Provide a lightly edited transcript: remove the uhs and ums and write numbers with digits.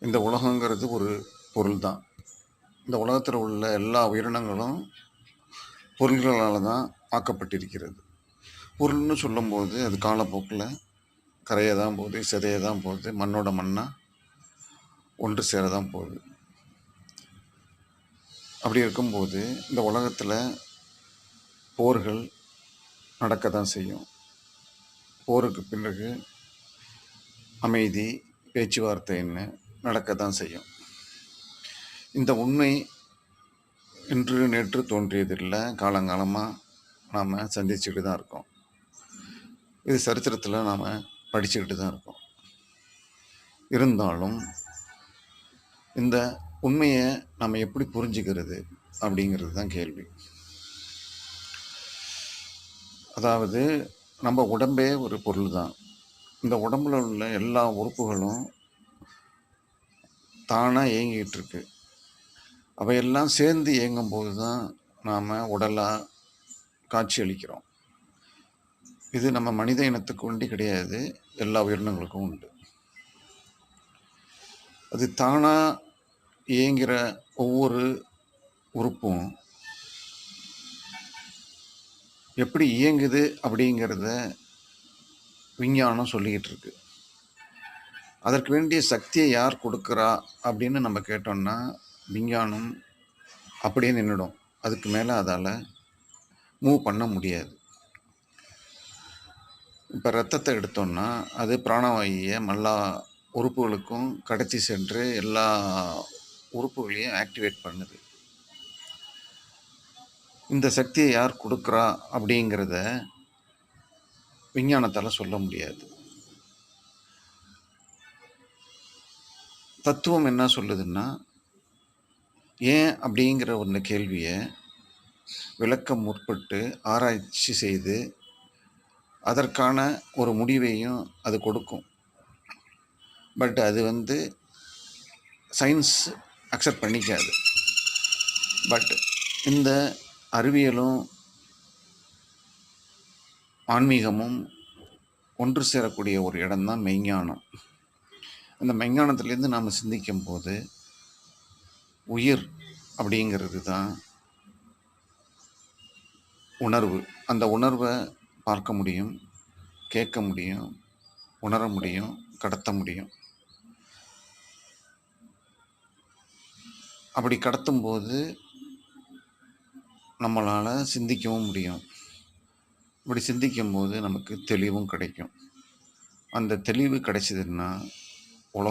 இந்த உலகங்கிறது ஒரு பொருள் தான். இந்த உலகத்தில் உள்ள எல்லா உயிரினங்களும் பொருள்களால் தான் ஆக்கப்பட்டிருக்கிறது. பொருள்னு சொல்லும்போது அது காலப்போக்கில் கரைய தான் போகுது, சிதைய தான் போகுது, மண்ணோட மண்ணாக ஒன்று சேர தான் போகுது. அப்படி இருக்கும்போது இந்த உலகத்தில் போர்கள் நடக்க தான் செய்யும். போருக்கு பிறகு அமைதி, பேச்சுவார்த்தைன்னு நடக்க தான் செய்யும். இந்த உண்மை இன்று நேற்று தோன்றியதில்லை, காலங்காலமாக நாம் சந்திச்சுக்கிட்டு தான் இருக்கோம். இது சரித்திரத்தில் நாம் படிச்சுக்கிட்டு தான் இருக்கோம். இருந்தாலும் இந்த உண்மையை நம்ம எப்படி புரிஞ்சுக்கிறது அப்படிங்கிறது தான் கேள்வி. அதாவது நம்ம உடம்பே ஒரு பொருள் தான். இந்த உடம்புல உள்ள எல்லா உறுப்புகளும் தானாக இயங்கிட்டு இருக்கு. அவையெல்லாம் சேர்ந்து இயங்கும்போது தான் நாம் உடலாக காட்சி அளிக்கிறோம். இது நம்ம மனித இனத்துக்கு ஒண்டி கிடையாது, எல்லா உயிரினங்களுக்கும் உண்டு. அது தானாக இயங்குகிற ஒவ்வொரு உறுப்பும் எப்படி இயங்குது அப்படிங்கிறத விஞ்ஞானம் சொல்லிக்கிட்டு இருக்கு. அதற்கு வேண்டிய சக்தியை யார் கொடுக்குறா அப்படின்னு நம்ம கேட்டோம்னா விஞ்ஞானம் அப்படியே நின்றுடும். அதுக்கு மேலே அதால் மூவ் பண்ண முடியாது. இப்போ ரத்தத்தை எடுத்தோம்னா அது பிராணவாயுவை எல்லா உறுப்புகளுக்கும் கடத்தி சென்று எல்லா உறுப்புகளையும் ஆக்டிவேட் பண்ணுது. இந்த சக்தியை யார் கொடுக்குறா அப்படிங்கிறத விஞ்ஞானத்தால் சொல்ல முடியாது. தத்துவம் என்ன சொல்லுதுன்னா, ஏன் அப்படிங்கிற ஒரு கேள்வியை விளக்க முற்பட்டு ஆராய்ச்சி செய்து அதற்கான ஒரு முடிவையும் அது கொடுக்கும். பட் அது சயின்ஸ் அக்செப்ட் பண்ணிக்காது. பட் இந்த அறிவியலும் ஆன்மீகமும் ஒன்று சேரக்கூடிய ஒரு இடம்தான் மெய்ஞானம். அந்த மெய்ஞானத்திலேருந்து நாம் சிந்திக்கும் போது உயிர் அப்படிங்கிறது தான் உணர்வு. அந்த உணர்வை பார்க்க முடியும், கேட்க முடியும், உணர முடியும், கடத்த முடியும். அப்படி கடத்தும்போது நம்மளால் சிந்திக்கவும் முடியும். இப்படி சிந்திக்கும்போது நமக்கு தெளிவும் கிடைக்கும். அந்த தெளிவு கிடைச்சதுன்னா